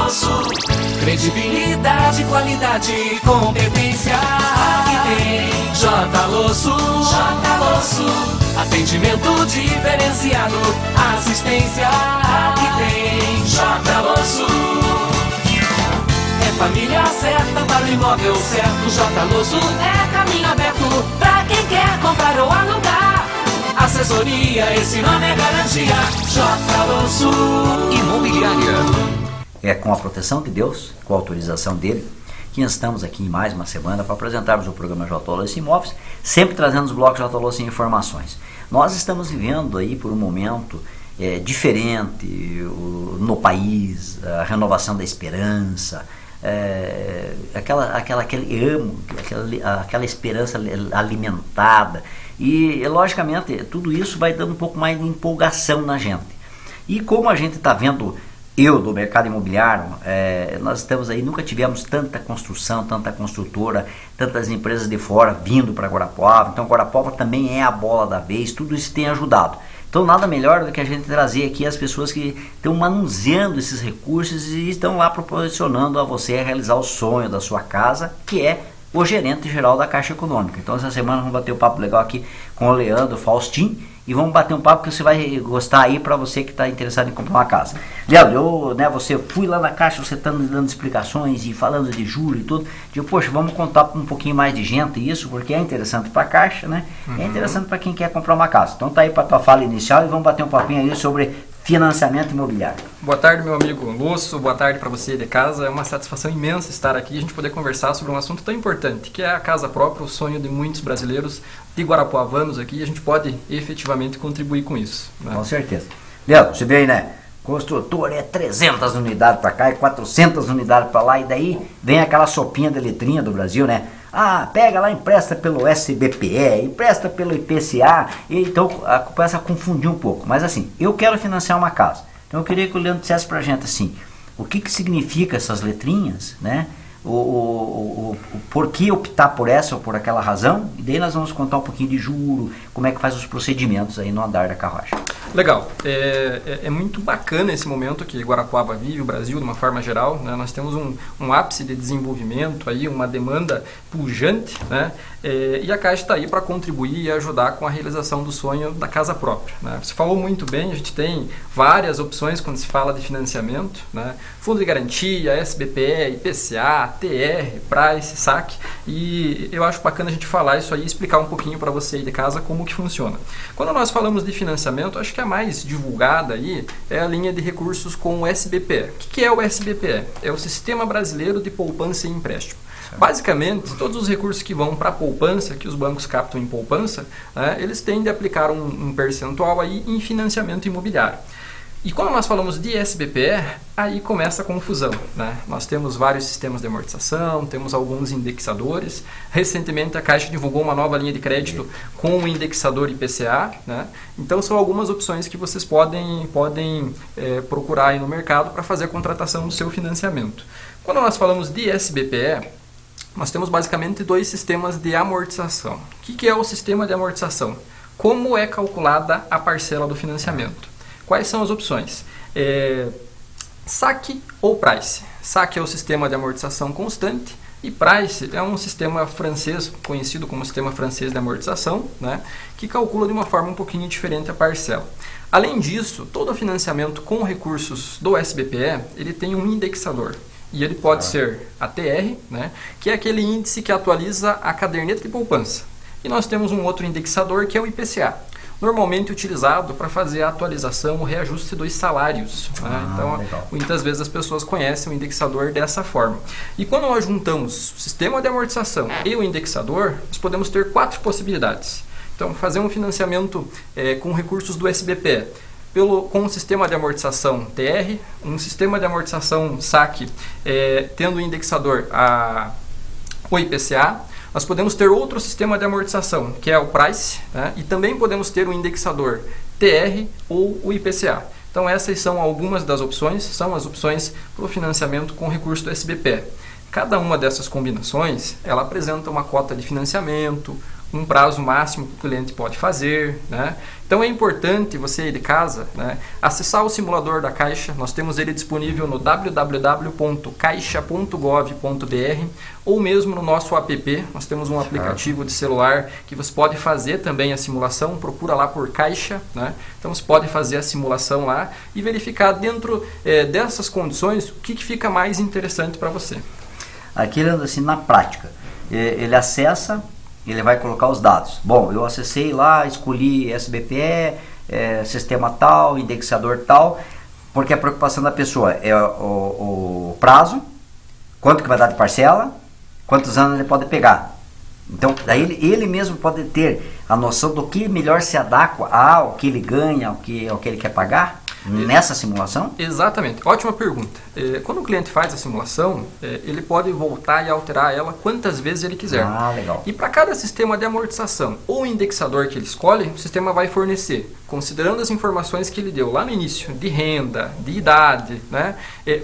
Losso. Credibilidade, qualidade e competência. Aqui tem J. Losso. Atendimento diferenciado, assistência. Aqui tem J. Losso. É família certa para o imóvel certo. J. Losso é caminho aberto para quem quer comprar ou alugar. Assessoria, esse nome é garantia. J. Losso Imobiliária. É com a proteção de Deus, com a autorização dele, que estamos aqui em mais uma semana para apresentarmos o programa J. Losso Imóveis, sempre trazendo os blocos J. Losso Informações. Nós estamos vivendo aí por um momento diferente no país, a renovação da esperança, aquela esperança alimentada, e logicamente tudo isso vai dando um pouco mais de empolgação na gente. E como a gente está vendo, do mercado imobiliário, nós estamos aí, nunca tivemos tanta construção, tanta construtora, tantas empresas de fora vindo para Guarapuava. Então Guarapuava também é a bola da vez, tudo isso tem ajudado. Então nada melhor do que a gente trazer aqui as pessoas que estão manuseando esses recursos e estão lá proporcionando a você realizar o sonho da sua casa, que é o gerente geral da Caixa Econômica. Então essa semana vamos bater um papo legal aqui com o Leandro Faustin, e vamos bater um papo que você vai gostar aí para você que está interessado em comprar uma casa. Leandro, você fui lá na Caixa, você está me dando explicações e falando de juros e tudo. Digo, poxa, vamos contar para um pouquinho mais de gente isso, porque é interessante para a Caixa, né? É interessante para quem quer comprar uma casa. Então tá aí para a tua fala inicial e vamos bater um papinho aí sobre financiamento imobiliário. Boa tarde, meu amigo Losso, boa tarde para você de casa. É uma satisfação imensa estar aqui e a gente poder conversar sobre um assunto tão importante, que é a casa própria, o sonho de muitos brasileiros, de guarapuavanos aqui, e a gente pode efetivamente contribuir com isso, né? Com certeza. Leandro, você vê aí, né? Construtor 300 unidades para cá e 400 unidades para lá, e daí vem aquela sopinha de letrinha do Brasil, né? Pega lá, empresta pelo SBPE, empresta pelo IPCA, e então começa a confundir um pouco. Mas assim, eu quero financiar uma casa. Então eu queria que o Leandro dissesse pra gente assim, o que significa essas letrinhas, né? O por que optar por essa ou por aquela razão, e daí nós vamos contar um pouquinho de juro, como é que faz os procedimentos aí no andar da carruagem. Legal, é muito bacana esse momento que Guarapuava vive, o Brasil de uma forma geral, né? Nós temos um ápice de desenvolvimento, aí, uma demanda pujante, né? E a Caixa está aí para contribuir e ajudar com a realização do sonho da casa própria, né? Você falou muito bem, a gente tem várias opções quando se fala de financiamento, né? Fundo de garantia, SBPE, IPCA, TR, Price, SAC, e eu acho bacana a gente falar isso aí e explicar um pouquinho para você aí de casa como que funciona. Quando nós falamos de financiamento, acho que a mais divulgada aí é a linha de recursos com o SBPE. O que é o SBPE? É o Sistema Brasileiro de Poupança e Empréstimo. Basicamente, todos os recursos que vão para a poupança, que os bancos captam em poupança, eles tendem a aplicar um percentual aí em financiamento imobiliário. E quando nós falamos de SBPE, aí começa a confusão, né? Nós temos vários sistemas de amortização, temos alguns indexadores. Recentemente a Caixa divulgou uma nova linha de crédito com o indexador IPCA, né? Então são algumas opções que vocês podem procurar aí no mercado para fazer a contratação do seu financiamento. Quando nós falamos de SBPE, nós temos basicamente dois sistemas de amortização. O que é o sistema de amortização? Como é calculada a parcela do financiamento? Quais são as opções? SAC ou Price. SAC é o sistema de amortização constante e Price é um sistema francês, conhecido como sistema francês de amortização, né, que calcula de uma forma um pouquinho diferente a parcela. Além disso, todo financiamento com recursos do SBPE, ele tem um indexador. E ele pode ser a TR, né, que é aquele índice que atualiza a caderneta de poupança. E nós temos um outro indexador que é o IPCA. Normalmente utilizado para fazer a atualização, o reajuste dos salários, né? Então, legal. Muitas vezes as pessoas conhecem o indexador dessa forma. E quando nós juntamos o sistema de amortização e o indexador, nós podemos ter 4 possibilidades. Então, fazer um financiamento com recursos do SBPE, com um sistema de amortização TR, um sistema de amortização SAC, tendo o indexador o IPCA. Nós podemos ter outro sistema de amortização, que é o Price, né? E também podemos ter o indexador TR ou o IPCA. Então essas são algumas das opções, são as opções para o financiamento com recurso do SBPE. Cada uma dessas combinações, ela apresenta uma cota de financiamento, um prazo máximo que o cliente pode fazer, né? Então é importante você aí de casa, né, acessar o simulador da Caixa. Nós temos ele disponível no www.caixa.gov.br ou mesmo no nosso app. Nós temos um aplicativo de celular que você pode fazer também a simulação. Procura lá por Caixa, né? Então você pode fazer a simulação lá e verificar dentro dessas condições o que fica mais interessante para você. Aquilo assim na prática, ele acessa, ele vai colocar os dados. Bom, eu acessei lá, escolhi SBPE, sistema tal, indexador tal, porque a preocupação da pessoa é o prazo, quanto que vai dar de parcela, quantos anos ele pode pegar. Então, daí ele mesmo pode ter a noção do que melhor se adequa ao que ele ganha, ao que ele quer pagar nessa simulação? Exatamente. Ótima pergunta. Quando o cliente faz a simulação, ele pode voltar e alterar ela quantas vezes ele quiser. Ah, legal. E para cada sistema de amortização ou indexador que ele escolhe, o sistema vai fornecer, considerando as informações que ele deu lá no início, de renda, de idade, né,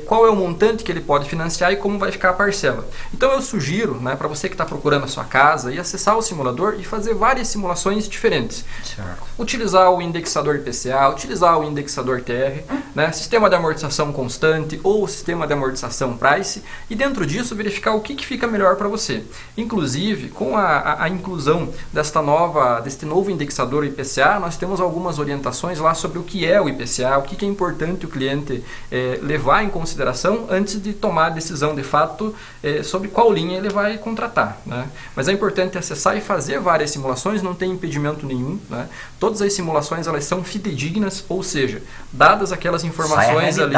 qual é o montante que ele pode financiar e como vai ficar a parcela. Então eu sugiro, né, para você que está procurando a sua casa, ir acessar o simulador e fazer várias simulações diferentes. Certo. Utilizar o indexador IPCA, utilizar o indexador TR, né, sistema de amortização constante ou sistema de amortização price, e dentro disso verificar o que fica melhor para você. Inclusive, com a inclusão deste novo indexador IPCA, nós temos algumas orientações lá sobre o que é o IPCA, o que é importante o cliente levar em consideração antes de tomar a decisão de fato sobre qual linha ele vai contratar, né? Mas é importante acessar e fazer várias simulações, não tem impedimento nenhum, né? Todas as simulações elas são fidedignas, ou seja, dadas aquelas informações ali.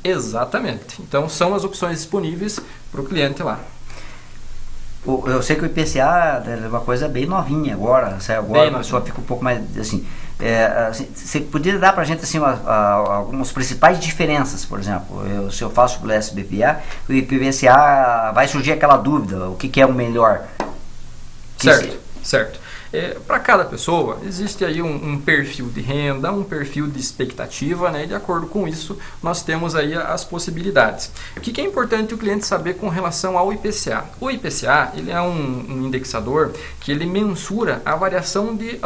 Exatamente. Então são as opções disponíveis para o cliente lá. Eu sei que o IPCA é uma coisa bem novinha agora, a pessoa fica um pouco mais assim. Você podia dar para a gente assim, algumas principais diferenças, por exemplo, se eu faço pelo SBPA, o IPCA vai surgir aquela dúvida, o que é o melhor? Certo. Para cada pessoa existe aí um perfil de renda, um perfil de expectativa, né? E de acordo com isso nós temos aí as possibilidades. O que é importante o cliente saber com relação ao IPCA? O IPCA ele é um indexador que ele mensura a variação de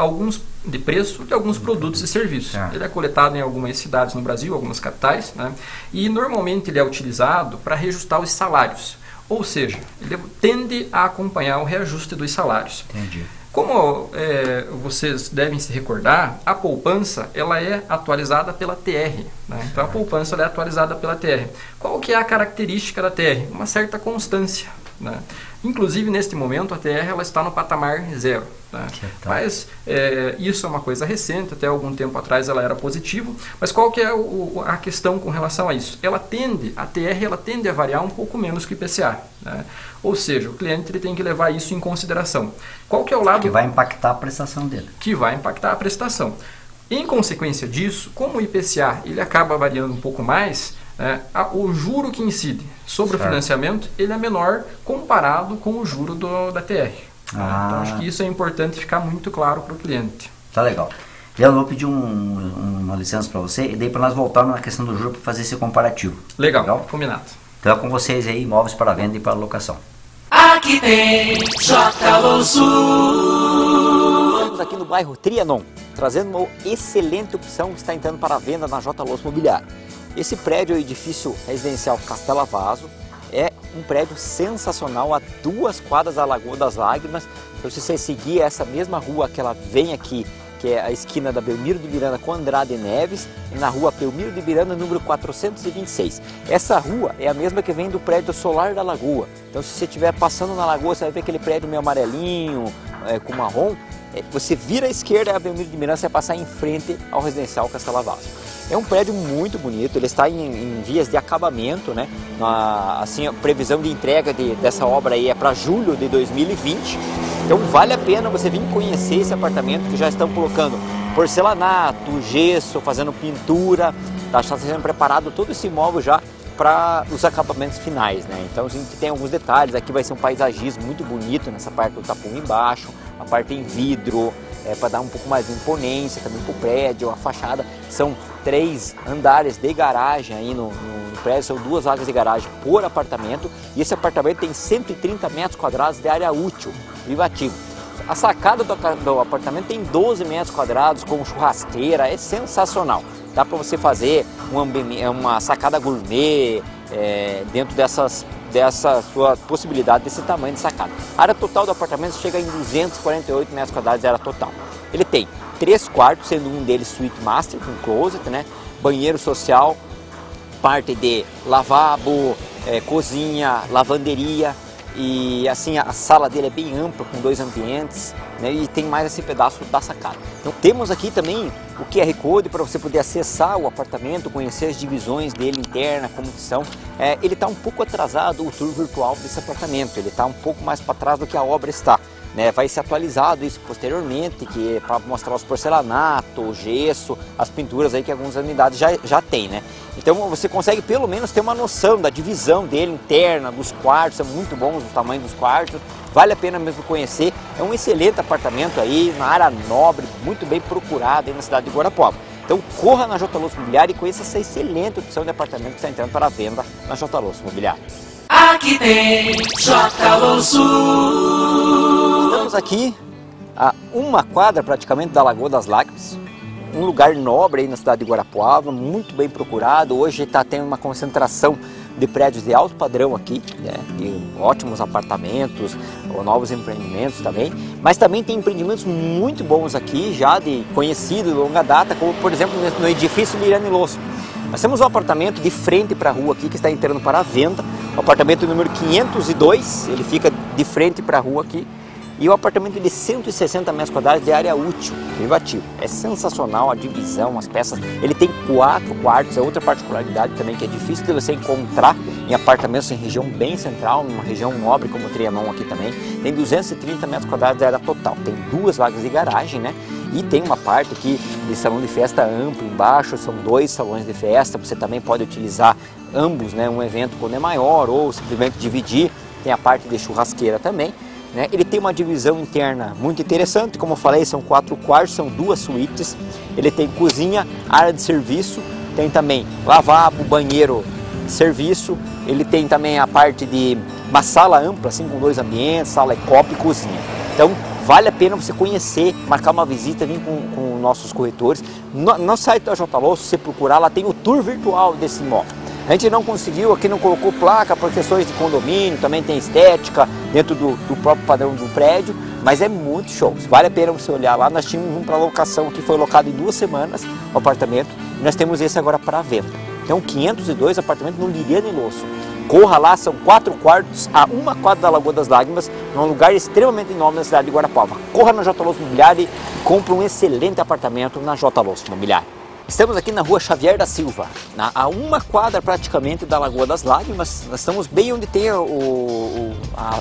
preço de alguns produtos e serviços. Ele é coletado em algumas cidades no Brasil, algumas capitais, né? E normalmente ele é utilizado para reajustar os salários. Ou seja, ele tende a acompanhar o reajuste dos salários. Entendi. Como vocês devem se recordar, a poupança ela é atualizada pela TR, né? Então a poupança ela é atualizada pela TR. Qual que é a característica da TR? Uma certa constância, né? Inclusive neste momento a TR ela está no patamar 0, né? Mas isso é uma coisa recente, até algum tempo atrás ela era positivo, mas qual que é a questão com relação a isso? A TR ela tende a variar um pouco menos que o IPCA, né? Ou seja, o cliente ele tem que levar isso em consideração. Qual que é o lado que vai impactar a prestação dele? Que vai impactar a prestação. Em consequência disso, como o IPCA ele acaba variando um pouco mais, o juro que incide sobre o financiamento ele é menor comparado com o juro da TR. Então acho que isso é importante ficar muito claro para o cliente. Tá legal. Eu vou pedir uma licença para você e daí para nós voltarmos na questão do juro para fazer esse comparativo. Legal, combinado. Então é com vocês aí, imóveis para venda e para locação. Aqui tem J. Sul. Estamos aqui no bairro Trianon, trazendo uma excelente opção que está entrando para a venda na J. Mobiliário. Esse prédio é o edifício residencial Castela Vaso, é um prédio sensacional a 2 quadras da Lagoa das Lágrimas. Então, se você seguir essa mesma rua que ela vem aqui, que é a esquina da Belmiro de Miranda com Andrade Neves, na rua Belmiro de Miranda, número 426. Essa rua é a mesma que vem do prédio Solar da Lagoa. Então, se você estiver passando na Lagoa, você vai ver aquele prédio meio amarelinho, com marrom. Você vira à esquerda, é a Belmiro de Miranda, você vai passar em frente ao residencial Castela Vaso. É um prédio muito bonito, ele está em vias de acabamento, né? Assim, a previsão de entrega dessa obra aí é para julho de 2020. Então vale a pena você vir conhecer esse apartamento, que já estão colocando porcelanato, gesso, fazendo pintura, está sendo preparado todo esse imóvel já para os acabamentos finais, né? Então a gente tem alguns detalhes, aqui vai ser um paisagismo muito bonito nessa parte do tapume embaixo, a parte em vidro, para dar um pouco mais de imponência também para o prédio, a fachada. São 3 andares de garagem aí no prédio, são 2 vagas de garagem por apartamento, e esse apartamento tem 130 metros quadrados de área útil, privativo. A sacada do apartamento tem 12 metros quadrados com churrasqueira, é sensacional. Dá para você fazer uma sacada gourmet dentro dessa sua possibilidade, desse tamanho de sacada. A área total do apartamento chega em 248 metros quadrados de área total. Ele tem 3 quartos, sendo um deles suíte master com closet, né? Banheiro social, parte de lavabo, cozinha, lavanderia. E assim, a sala dele é bem ampla, com 2 ambientes, né? E tem mais esse pedaço da sacada. Então temos aqui também o QR Code para você poder acessar o apartamento, conhecer as divisões dele interna, como que são. Ele está um pouco atrasado, o tour virtual desse apartamento, ele está um pouco mais para trás do que a obra está. Né, vai ser atualizado isso posteriormente, que é para mostrar os porcelanato, o gesso, as pinturas aí que algumas unidades já tem, né? Então você consegue pelo menos ter uma noção da divisão dele interna, dos quartos, são muito bons o tamanho dos quartos, vale a pena mesmo conhecer. É um excelente apartamento aí, na área nobre, muito bem procurado aí na cidade de Guarapuava. Então corra na J. Louço Imobiliária e conheça essa excelente opção de apartamento que está entrando para venda na J. Louço Imobiliária. Aqui tem J. Louço. Estamos aqui a 1 quadra praticamente da Lagoa das Lágrimas, um lugar nobre aí na cidade de Guarapuava, muito bem procurado. Hoje está tendo uma concentração de prédios de alto padrão aqui, né, e ótimos apartamentos, ou novos empreendimentos também, mas também tem empreendimentos muito bons aqui, já de conhecido de longa data, como por exemplo no edifício Liriane Losso. Nós temos um apartamento de frente para a rua aqui que está entrando para a venda, o apartamento número 502, ele fica de frente para a rua aqui, e o apartamento de 160 metros quadrados de área útil, privativo. É sensacional a divisão, as peças. Ele tem 4 quartos, é outra particularidade também que é difícil de você encontrar em apartamentos em região bem central, numa região nobre como o Trianon aqui também. Tem 230 metros quadrados de área total, tem 2 vagas de garagem, né? E tem uma parte aqui de salão de festa amplo embaixo, são 2 salões de festa, você também pode utilizar ambos, né? Um evento quando é maior ou simplesmente dividir. Tem a parte de churrasqueira também. Né? Ele tem uma divisão interna muito interessante, como eu falei, são 4 quartos, são 2 suítes. Ele tem cozinha, área de serviço, tem também lavabo, banheiro de serviço. Ele tem também a parte de uma sala ampla, assim, com 2 ambientes, sala copa e cozinha. Então vale a pena você conhecer, marcar uma visita, vir com nossos corretores. No site da J. Louço, se você procurar, lá tem o tour virtual desse imóvel. A gente não conseguiu, aqui não colocou placa por questões de condomínio, também tem estética dentro do próprio padrão do prédio, mas é muito show. Vale a pena você olhar lá. Nós tínhamos um para locação que foi locado em 2 semanas, o apartamento, e nós temos esse agora para venda. Então 502 apartamentos no Liriane Losso. Corra lá, são 4 quartos a 1 quadra da Lagoa das Lágrimas, num lugar extremamente nobre na cidade de Guarapuava. Corra na J. Louço Imobiliária e compre um excelente apartamento na J. Louço Imobiliária. Estamos aqui na rua Xavier da Silva, a 1 quadra praticamente da Lagoa das Lágrimas. Nós estamos bem onde tem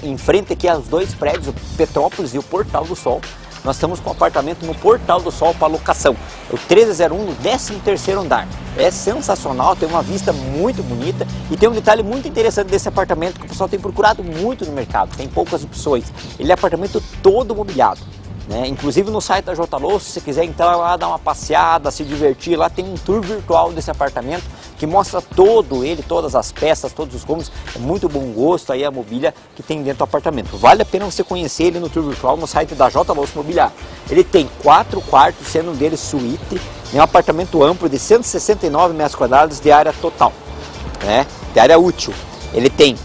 em frente aqui os 2 prédios, o Petrópolis e o Portal do Sol. Nós estamos com um apartamento no Portal do Sol para locação, o 1301 no 13º andar. É sensacional, tem uma vista muito bonita e tem um detalhe muito interessante desse apartamento que o pessoal tem procurado muito no mercado, tem poucas opções. Ele é apartamento todo mobiliado. Né? Inclusive no site da J. Louço, se você quiser entrar lá, dar uma passeada, se divertir, lá tem um tour virtual desse apartamento que mostra todo ele, todas as peças, todos os cômodos. É muito bom gosto aí a mobília que tem dentro do apartamento. Vale a pena você conhecer ele no tour virtual no site da J. Louço Imobiliária. Ele tem 4 quartos, sendo um deles suíte, é um apartamento amplo de 169 metros quadrados de área total, né? De área útil. Ele tem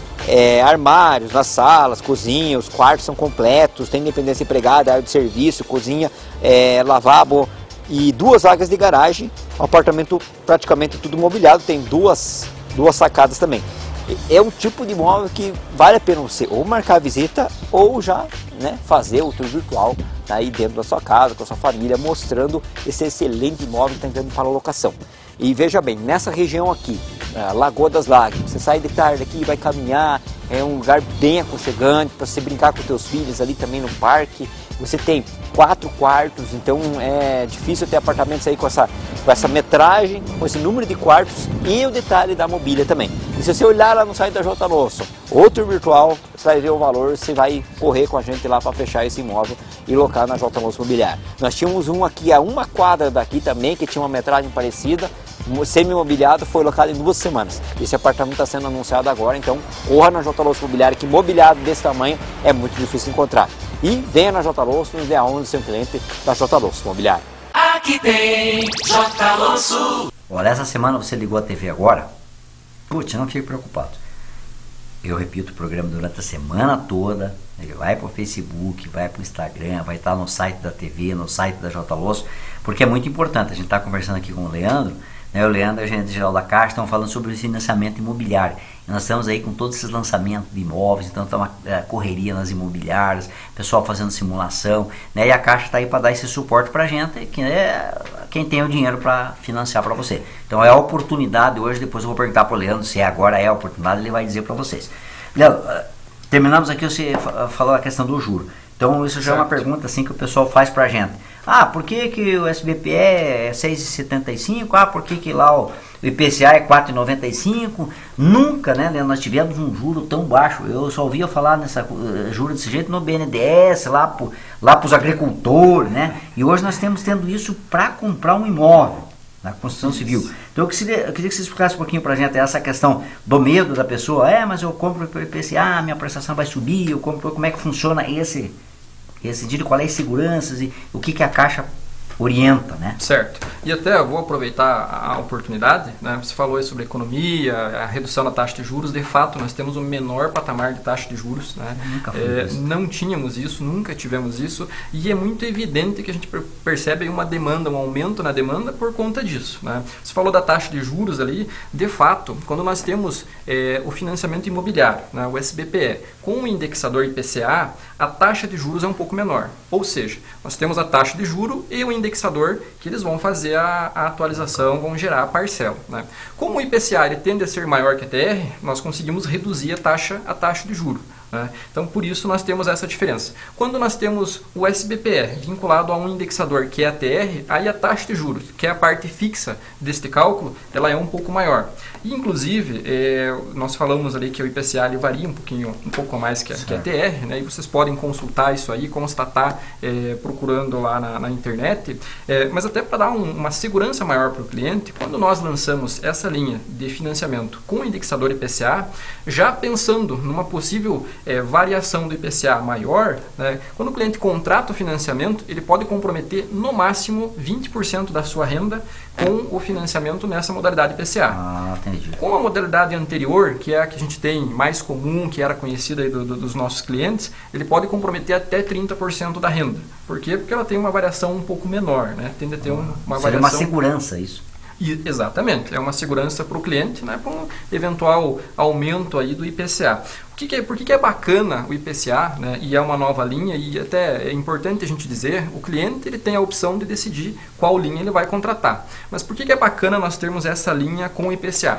armários nas salas, cozinha, os quartos são completos, tem independência empregada, área de serviço, cozinha, lavabo e 2 vagas de garagem. O apartamento praticamente tudo mobiliado, tem duas sacadas também. É um tipo de imóvel que vale a pena você ou marcar a visita ou já, né, fazer o tour virtual aí dentro da sua casa, com a sua família, mostrando esse excelente imóvel que está entrando para a locação. E veja bem, nessa região aqui, Lagoa das Lágrimas, você sai de tarde aqui e vai caminhar, é um lugar bem aconchegante para você brincar com teus filhos ali também no parque. Você tem 4 quartos, então é difícil ter apartamentos aí com essa metragem, com esse número de quartos e o detalhe da mobília também. E se você olhar lá no site da J. Louço, outro virtual, você vai ver o valor, você vai correr com a gente lá para fechar esse imóvel e locar na J. Louço Imobiliária. Nós tínhamos um aqui a 1 quadra daqui também, que tinha uma metragem parecida, semi-mobiliado, foi locado em 2 semanas. Esse apartamento está sendo anunciado agora, então corra na J. Louço Imobiliária, que mobiliado desse tamanho é muito difícil encontrar. E venha na J. Losso nos dê a honra de ser um cliente da J. Losso Imobiliária. Aqui tem J. Losso. Olha, essa semana você ligou a TV agora? Putz, não fique preocupado. Eu repito o programa durante a semana toda. Ele vai para o Facebook, vai para o Instagram, vai estar no site da TV, no site da J. Losso, porque é muito importante. A gente está conversando aqui com o Leandro, né? O Leandro é o gerente geral da Caixa, estão falando sobre o financiamento imobiliário. E nós estamos aí com todos esses lançamentos de imóveis, então está uma correria nas imobiliárias, pessoal fazendo simulação, né? E a Caixa está aí para dar esse suporte para a gente, que é quem tem o dinheiro para financiar para você. Então é a oportunidade hoje, depois eu vou perguntar para o Leandro se agora é a oportunidade, ele vai dizer para vocês. Leandro, terminamos aqui, você falou a questão do juro. Então isso já é uma pergunta assim que o pessoal faz para a gente. Ah, por que o SBPE é 6,75? Ah, por que lá o IPCA é 4,95? Nunca, né, Leandro, nós tivemos um juro tão baixo. Eu só ouvia falar nessa juro desse jeito no BNDES, lá para os agricultores, né? E hoje nós estamos tendo isso para comprar um imóvel na construção civil. Então eu queria que você explicasse um pouquinho para a gente essa questão do medo da pessoa. Mas eu compro pelo IPCA, minha prestação vai subir, eu compro, como é que funciona esse sentido, qual é as seguranças e o que a Caixa orienta, né? Certo. E até eu vou aproveitar a oportunidade, né? Você falou aí sobre economia, a redução da taxa de juros. De fato, nós temos o menor patamar de taxa de juros, né? Não tínhamos isso, nunca tivemos isso, e é muito evidente que a gente percebe uma demanda, um aumento na demanda por conta disso, né? Você falou da taxa de juros ali. De fato, quando nós temos o financiamento imobiliário, né, o SBPE, com o indexador IPCA, a taxa de juros é um pouco menor. Ou seja, nós temos a taxa de juro e o indexador que eles vão fazer a atualização, vão gerar a parcela, né? Como o IPCA ele tende a ser maior que a TR, nós conseguimos reduzir a taxa de juro, né? Então, por isso, nós temos essa diferença. Quando nós temos o SBPE vinculado a um indexador que é a TR, aí a taxa de juros, que é a parte fixa deste cálculo, ela é um pouco maior. E, inclusive, nós falamos ali que o IPCA ele varia um pouco a mais que a TR, né? E vocês podem consultar isso aí, constatar procurando lá na internet. Mas até para dar uma segurança maior para o cliente, quando nós lançamos essa linha de financiamento com o indexador IPCA, já pensando numa possível variação do IPCA maior, né? Quando o cliente contrata o financiamento, ele pode comprometer no máximo 20% da sua renda com o financiamento nessa modalidade IPCA. Com a modalidade anterior, que é a que a gente tem mais comum, que era conhecida aí dos nossos clientes, ele pode comprometer até 30% da renda. Por quê? Porque ela tem uma variação um pouco menor, né? Tende a ter uma variação... Seria uma segurança isso. Exatamente, é uma segurança para o cliente, né, com um eventual aumento aí do IPCA. Por que é bacana o IPCA, né, e é uma nova linha, e até é importante a gente dizer, o cliente ele tem a opção de decidir qual linha ele vai contratar. Mas por que é bacana nós termos essa linha com o IPCA?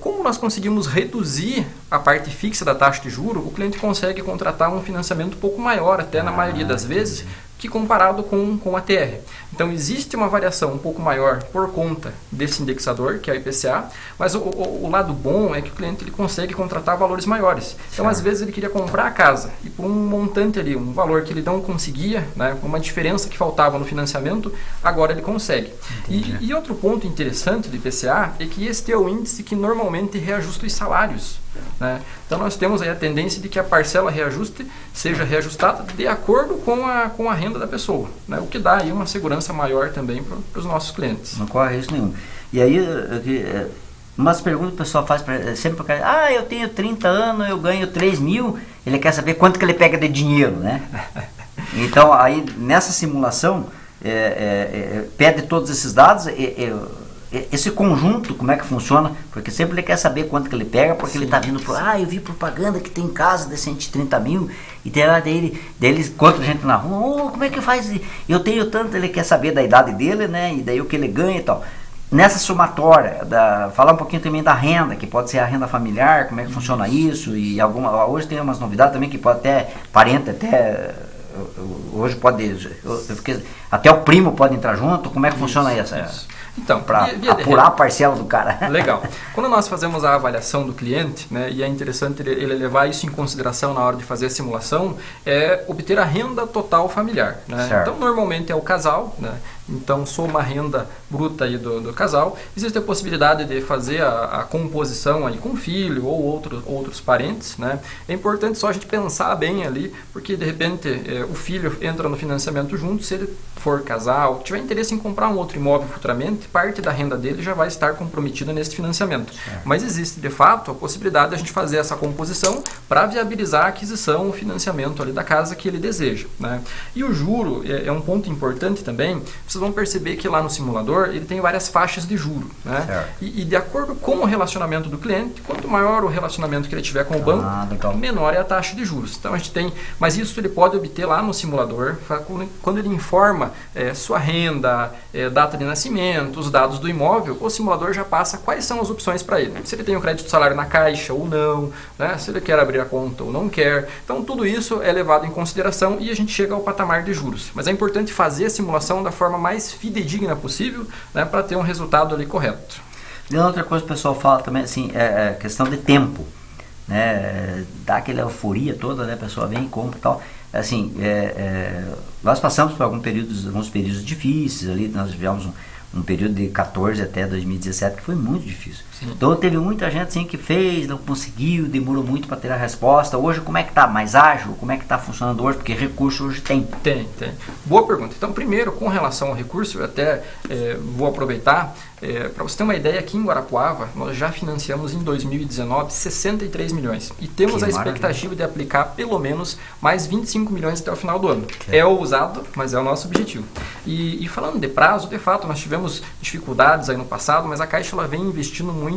Como nós conseguimos reduzir a parte fixa da taxa de juros, o cliente consegue contratar um financiamento um pouco maior, até na maioria das vezes, que comparado com a TR. Então existe uma variação um pouco maior por conta desse indexador, que é o IPCA, mas o lado bom é que o cliente ele consegue contratar valores maiores. Então às vezes ele queria comprar a casa e por um montante ali, um valor que ele não conseguia, né, uma diferença que faltava no financiamento, agora ele consegue. E outro ponto interessante do IPCA é que este é o índice que normalmente reajusta os salários, né? Então nós temos aí a tendência de que a parcela reajuste seja reajustada de acordo com a renda da pessoa, né? O que dá aí uma segurança maior também para os nossos clientes. Não corre risco nenhum. E aí, umas perguntas que o pessoal faz sempre para o cara, eu tenho 30 anos, eu ganho 3 mil, ele quer saber quanto que ele pega de dinheiro, né? Então aí nessa simulação pede todos esses dados, esse conjunto, como é que funciona? Porque sempre ele quer saber quanto que ele pega, porque ele está vindo eu vi propaganda que tem casa de 130 mil, e tem lá dele encontra gente na rua, como é que faz? Eu tenho tanto, ele quer saber da idade dele, né? E daí o que ele ganha e tal. Nessa somatória, falar um pouquinho também da renda, que pode ser a renda familiar, como é que funciona isso, e hoje tem umas novidades também que pode parente hoje pode, até o primo pode entrar junto, como é que funciona isso? Então, para apurar a parcela do cara. Legal. Quando nós fazemos a avaliação do cliente, né, e é interessante ele levar isso em consideração na hora de fazer a simulação, é obter a renda total familiar, né? Então, normalmente é o casal, né? então soma a renda bruta aí do casal. Existe a possibilidade de fazer a composição aí com o filho ou outros parentes, né? É importante só a gente pensar bem ali, porque de repente o filho entra no financiamento junto, se ele for casal, tiver interesse em comprar um outro imóvel futuramente, parte da renda dele já vai estar comprometida nesse financiamento. Mas existe de fato a possibilidade de a gente fazer essa composição para viabilizar a aquisição, o financiamento ali da casa que ele deseja, né? E o juro é um ponto importante também. Vocês vão perceber que lá no simulador ele tem várias faixas de juro, né? E de acordo com o relacionamento do cliente, quanto maior o relacionamento que ele tiver com o banco, menor é a taxa de juros. Então a gente tem, mas isso ele pode obter lá no simulador, quando ele informa sua renda, data de nascimento, os dados do imóvel, o simulador já passa quais são as opções para ele. Se ele tem o crédito de salário na Caixa ou não, né? Se ele quer abrir a conta ou não quer. Então tudo isso é levado em consideração e a gente chega ao patamar de juros. Mas é importante fazer a simulação da forma mais fidedigna possível, né, para ter um resultado ali correto. E outra coisa que o pessoal fala também, assim, é questão de tempo, né? Dá aquela euforia toda, né? A pessoa vem e compra e tal. Assim, nós passamos por alguns períodos difíceis ali, nós tivemos um período de 14 até 2017 que foi muito difícil. Sim. Então teve muita gente assim que fez, não conseguiu, demorou muito para ter a resposta. Hoje como é que está? Mais ágil? Como é que está funcionando hoje? Porque recurso hoje tem. Tem. Boa pergunta. Então primeiro, com relação ao recurso, eu até vou aproveitar para você ter uma ideia, aqui em Guarapuava nós já financiamos em 2019 63 milhões e temos a expectativa de aplicar pelo menos mais 25 milhões até o final do ano. É ousado, mas é o nosso objetivo. E falando de prazo, de fato nós tivemos dificuldades aí no passado, mas a Caixa ela vem investindo muito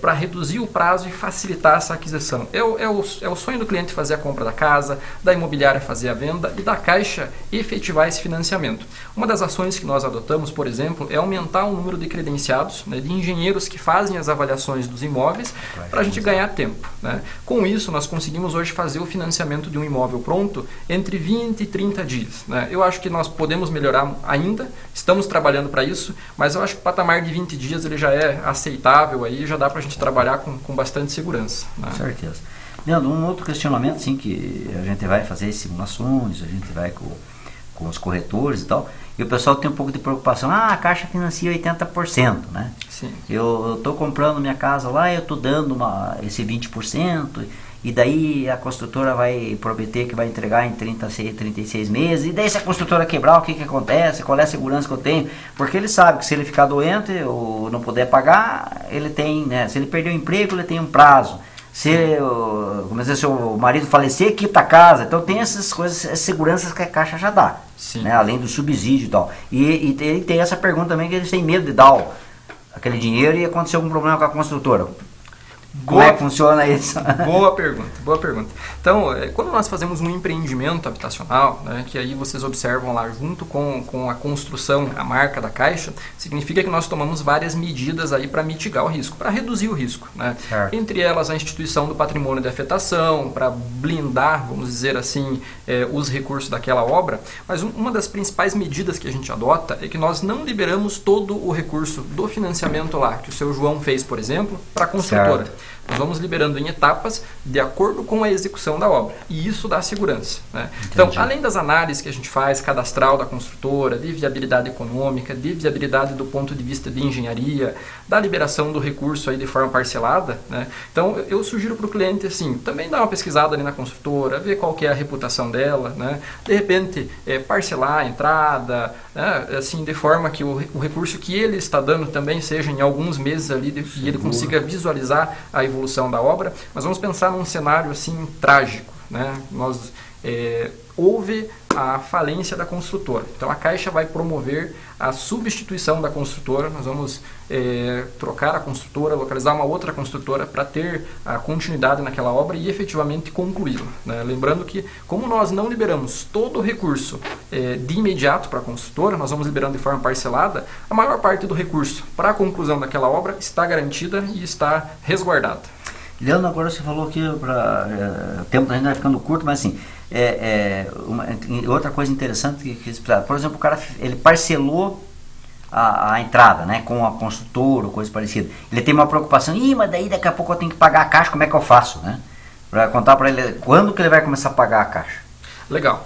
para reduzir o prazo e facilitar essa aquisição. É o sonho do cliente fazer a compra da casa, da imobiliária fazer a venda e da Caixa efetivar esse financiamento. Uma das ações que nós adotamos, por exemplo, é aumentar o número de credenciados, né, de engenheiros que fazem as avaliações dos imóveis para a gente ganhar tempo, né? Com isso, nós conseguimos hoje fazer o financiamento de um imóvel pronto entre 20 e 30 dias, né? Eu acho que nós podemos melhorar ainda, estamos trabalhando para isso, mas eu acho que o patamar de 20 dias ele já é aceitável, aí já dá para a gente trabalhar com bastante segurança, né? Com certeza. Leandro, um outro questionamento, sim, que a gente vai fazer simulações, a gente vai com os corretores e tal, e o pessoal tem um pouco de preocupação, a Caixa financia 80%, né? Sim. Eu estou comprando minha casa lá, eu estou dando esse 20%, e daí a construtora vai prometer que vai entregar em 36 meses, e daí se a construtora quebrar, o que acontece, qual é a segurança que eu tenho? Porque ele sabe que se ele ficar doente ou não puder pagar, ele tem, né? Se ele perder o emprego, ele tem um prazo. Se o marido falecer, quita a casa. Então tem essas coisas, essas seguranças que a Caixa já dá, né? Além do subsídio e tal. E tem essa pergunta também, que eles têm medo de dar aquele dinheiro e acontecer algum problema com a construtora. Como é que funciona isso? Boa pergunta. Então, quando nós fazemos um empreendimento habitacional, né, que aí vocês observam lá junto com a construção, a marca da Caixa, significa que nós tomamos várias medidas aí para mitigar o risco, para reduzir o risco, né? Entre elas a instituição do patrimônio de afetação, para blindar, vamos dizer assim, os recursos daquela obra. Mas uma das principais medidas que a gente adota é que nós não liberamos todo o recurso do financiamento lá, que o seu João fez, por exemplo, para a construtora. Certo. Nós vamos liberando em etapas de acordo com a execução da obra. E isso dá segurança, né? Então, além das análises que a gente faz, cadastral da construtora, de viabilidade econômica, de viabilidade do ponto de vista de engenharia, da liberação do recurso aí de forma parcelada, né? Então, eu sugiro para o cliente, assim, também dar uma pesquisada ali na construtora, ver qual que é a reputação dela, né? De repente, parcelar a entrada, né? Assim, de forma que o recurso que ele está dando também seja em alguns meses ali e ele consiga visualizar a evolução da obra. Mas vamos pensar num cenário assim trágico, né? Houve a falência da construtora. Então a Caixa vai promover a substituição da construtora. Nós vamos trocar a construtora, localizar uma outra construtora para ter a continuidade naquela obra e efetivamente concluí-la, né? Lembrando que, como nós não liberamos todo o recurso de imediato para a construtora, nós vamos liberando de forma parcelada, a maior parte do recurso para a conclusão daquela obra está garantida e está resguardada. Leandro, agora você falou que o tempo da gente vai ficando curto, mas assim, outra coisa interessante, por exemplo, o cara ele parcelou a entrada, né, com a construtora ou coisa parecida. Ele tem uma preocupação, mas daí daqui a pouco eu tenho que pagar a Caixa, como é que eu faço, né? Para contar para ele quando que ele vai começar a pagar a Caixa. Legal.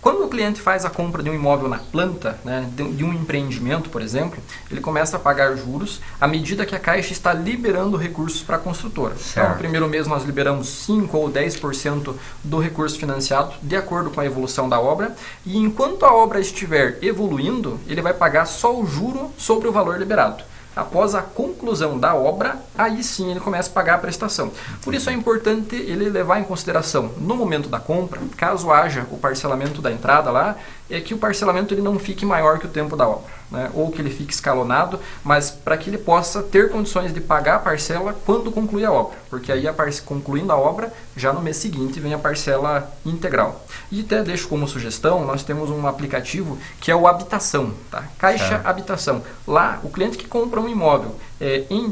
Quando o cliente faz a compra de um imóvel na planta, né, de um empreendimento, por exemplo, ele começa a pagar juros à medida que a Caixa está liberando recursos para a construtora. Então, no primeiro mês nós liberamos 5 ou 10% do recurso financiado, de acordo com a evolução da obra, e enquanto a obra estiver evoluindo, ele vai pagar só o juro sobre o valor liberado. Após a conclusão da obra, aí sim ele começa a pagar a prestação. Por isso é importante ele levar em consideração, no momento da compra, caso haja o parcelamento da entrada lá, é que o parcelamento ele não fique maior que o tempo da obra, né? Ou que ele fique escalonado, mas para que ele possa ter condições de pagar a parcela quando concluir a obra, porque aí concluindo a obra, já no mês seguinte vem a parcela integral. E até deixo como sugestão, nós temos um aplicativo que é o Habitação, tá? Caixa Habitação. Lá, o cliente que compra um imóvel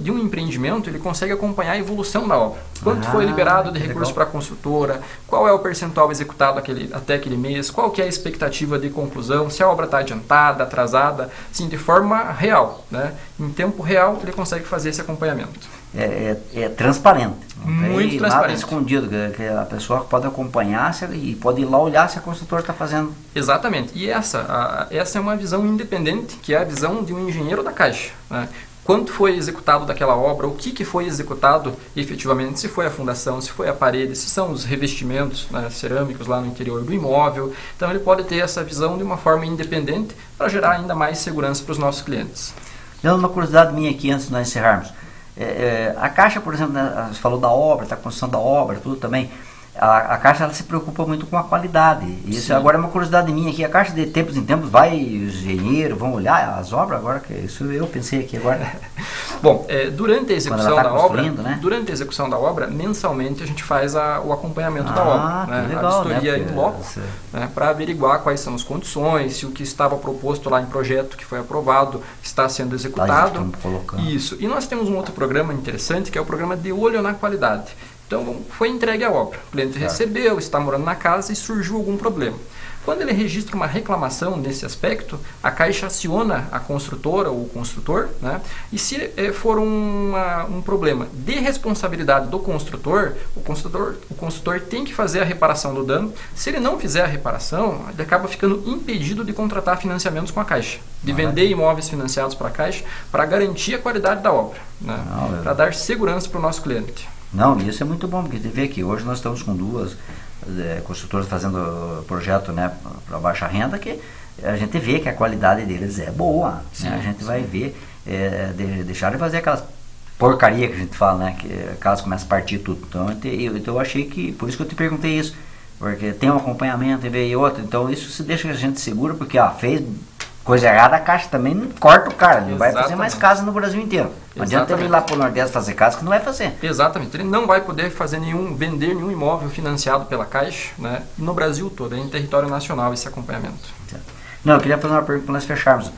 de um empreendimento, ele consegue acompanhar a evolução da obra. Quanto foi liberado de recurso para a construtora, qual é o percentual executado até aquele mês, qual que é a expectativa de conclusão, se a obra está adiantada, atrasada, sim, de forma real, né? Em tempo real, ele consegue fazer esse acompanhamento. É transparente. Muito transparente. Nada escondido, que a pessoa pode acompanhar e pode ir lá olhar se a construtora está fazendo. Exatamente. E essa é uma visão independente, que é a visão de um engenheiro da Caixa, né? Quanto foi executado daquela obra, o que foi executado efetivamente, se foi a fundação, se foi a parede, se são os revestimentos, né, cerâmicos lá no interior do imóvel. Então ele pode ter essa visão de uma forma independente para gerar ainda mais segurança para os nossos clientes. Dando uma curiosidade minha aqui antes de nós encerrarmos. A Caixa, por exemplo, né, você falou da obra, da construção da obra, tudo também. A Caixa ela se preocupa muito com a qualidade. Isso agora é uma curiosidade minha aqui. A Caixa de tempos em tempos os engenheiros vão olhar as obras agora, que isso eu pensei aqui agora. Bom, durante a execução da obra, né? durante a execução da obra, mensalmente a gente faz o acompanhamento da obra, né? Legal, a vistoria né? em loco, né? Para averiguar quais são as condições, se o que estava proposto lá em projeto que foi aprovado está sendo executado. Isso. E nós temos um outro programa interessante, que é o programa de olho na qualidade. Então, foi entregue a obra, o cliente recebeu, está morando na casa e surgiu algum problema. Quando ele registra uma reclamação nesse aspecto, a Caixa aciona a construtora ou o construtor, né? E se for um problema de responsabilidade do construtor, o construtor tem que fazer a reparação do dano. Se ele não fizer a reparação, ele acaba ficando impedido de contratar financiamentos com a Caixa, de vender imóveis financiados para a Caixa, para garantir a qualidade da obra, né? Para dar segurança para o nosso cliente. Não, isso é muito bom, porque você vê que hoje nós estamos com duas construtoras fazendo projeto, né, para baixa renda, que a gente vê que a qualidade deles é boa, né? A gente vai ver, deixar de fazer aquelas porcaria que a gente fala, né, que caso começa a partir tudo. Então eu achei que, por isso que eu te perguntei isso, porque tem um acompanhamento e veio outro, então isso se deixa a gente seguro, porque fez coisa errada, a Caixa também não corta o cara, ele vai fazer mais casa no Brasil inteiro. Não adianta ele ir lá para o Nordeste fazer casa, que não vai fazer. Exatamente, ele não vai poder vender nenhum imóvel financiado pela Caixa, né, no Brasil todo, é em território nacional esse acompanhamento. Não, eu queria fazer uma pergunta para nós fecharmos.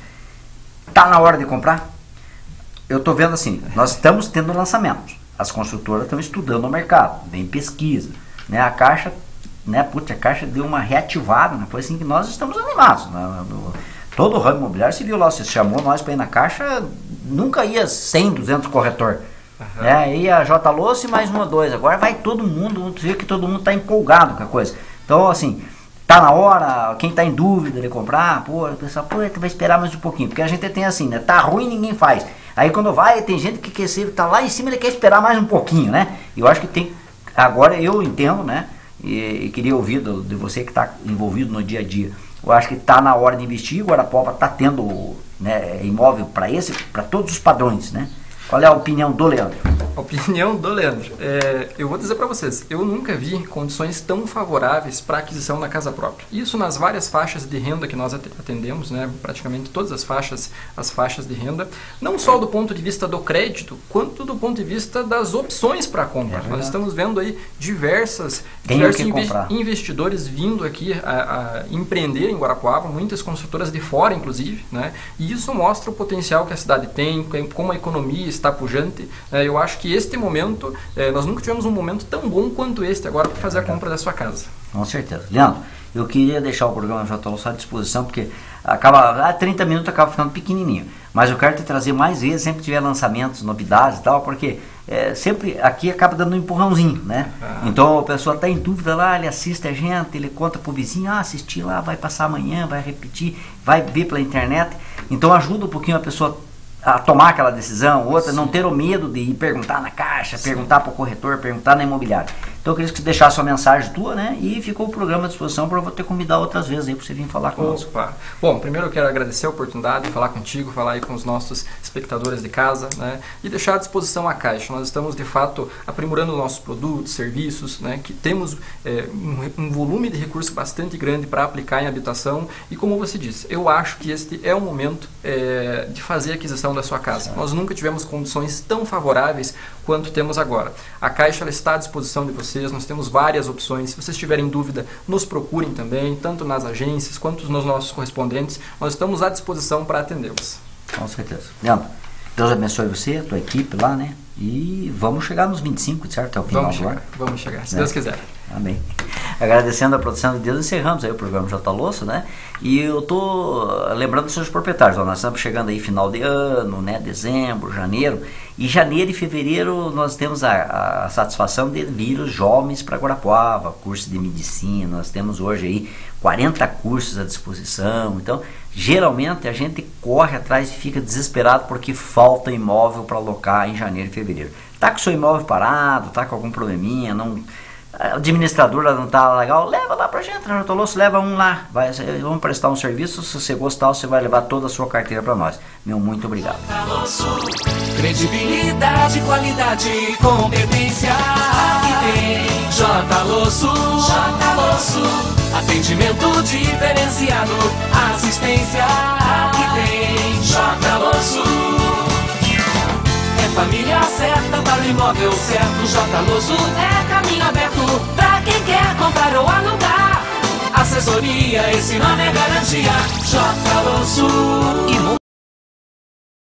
Está na hora de comprar? Eu estou vendo assim, nós estamos tendo lançamentos, as construtoras estão estudando o mercado, vem pesquisa, né, a Caixa, né, a Caixa deu uma reativada, né, foi assim que nós estamos animados, né, todo o ramo imobiliário se viu lá, você chamou nós para ir na Caixa, nunca ia 100, 200 corretor. Né? Ia a J. Loce mais 1 ou 2. Agora vai todo mundo, você vê que todo mundo está empolgado com a coisa. Então, assim, tá na hora, quem está em dúvida de comprar, o pessoal, vai esperar mais um pouquinho. Porque a gente tem assim, né? Tá ruim, ninguém faz. Aí quando vai, tem gente que tá lá em cima, ele quer esperar mais um pouquinho, né? Eu acho que tem, agora eu entendo, né? E queria ouvir de você que está envolvido no dia a dia. Eu acho que está na hora de investir. Guarapuava está tendo, né, imóvel para todos os padrões, né? Qual é a opinião do Leandro? A opinião do Leandro. Eu vou dizer para vocês, eu nunca vi condições tão favoráveis para a aquisição da casa própria. Isso nas várias faixas de renda que nós atendemos, né, praticamente todas as faixas de renda, não só do ponto de vista do crédito, quanto do ponto de vista das opções para a compra. Nós estamos vendo aí diversos investidores vindo aqui a empreender em Guarapuava, muitas construtoras de fora, inclusive, né, e isso mostra o potencial que a cidade tem, como a economia está pujante. Eu acho que este momento, nós nunca tivemos um momento tão bom quanto este agora para fazer a compra da sua casa. Com certeza. Leandro, eu queria deixar o programa J. Loce à disposição, porque 30 minutos acaba ficando pequenininho. mas eu quero te trazer mais vezes, sempre que tiver lançamentos, novidades e tal, porque sempre aqui acaba dando um empurrãozinho, né? Então a pessoa está em dúvida lá, ele assiste a gente, ele conta pro vizinho, assistir lá, vai passar amanhã, vai repetir, vai ver pela internet. Então ajuda um pouquinho a pessoa a tomar aquela decisão, outra, não ter o medo de ir perguntar na caixa, perguntar para o corretor, perguntar na imobiliária. Então eu queria que você deixasse sua mensagem tua, né? E ficou o programa à disposição para eu vou ter que convidar outras vezes aí para você vir falar conosco. Opa. Bom, primeiro eu quero agradecer a oportunidade de falar contigo, falar aí com os nossos espectadores de casa, né? E deixar à disposição a Caixa. Nós estamos de fato aprimorando nossos produtos, serviços, né? Que temos um volume de recursos bastante grande para aplicar em habitação e como você disse, eu acho que este é o momento de fazer a aquisição da sua casa. Nós nunca tivemos condições tão favoráveis quanto temos agora. A Caixa ela está à disposição de vocês, nós temos várias opções. Se vocês tiverem dúvida, nos procurem também, tanto nas agências quanto nos nossos correspondentes. Nós estamos à disposição para atendê-los. Com certeza. Leandro, Deus abençoe você, a tua equipe lá, né? E vamos chegar nos 25, certo? Até o final do ano. Vamos chegar, se Deus quiser. Amém. Agradecendo a produção de Deus, encerramos aí o programa J. Losso, né? E eu tô lembrando dos seus proprietários, ó, nós estamos chegando aí final de ano, né? Dezembro, janeiro. E janeiro e fevereiro nós temos a satisfação de vir os jovens para Guarapuava, curso de medicina, nós temos hoje aí 40 cursos à disposição. Então, geralmente a gente corre atrás e fica desesperado porque falta imóvel para alocar em janeiro e fevereiro. Tá com o seu imóvel parado, tá com algum probleminha, não... A administradora não está legal, leva lá pra gente, na J. Losso, leva um lá, vamos prestar um serviço, se você gostar, você vai levar toda a sua carteira para nós. Meu muito obrigado. Credibilidade, qualidade, competência, aqui tem J. Losso, J. Losso, atendimento diferenciado, assistência, aqui tem J. Losso. Família certa para o imóvel certo, J. Losso é caminho aberto para quem quer comprar ou alugar. Assessoria, esse nome é garantia, J. Losso.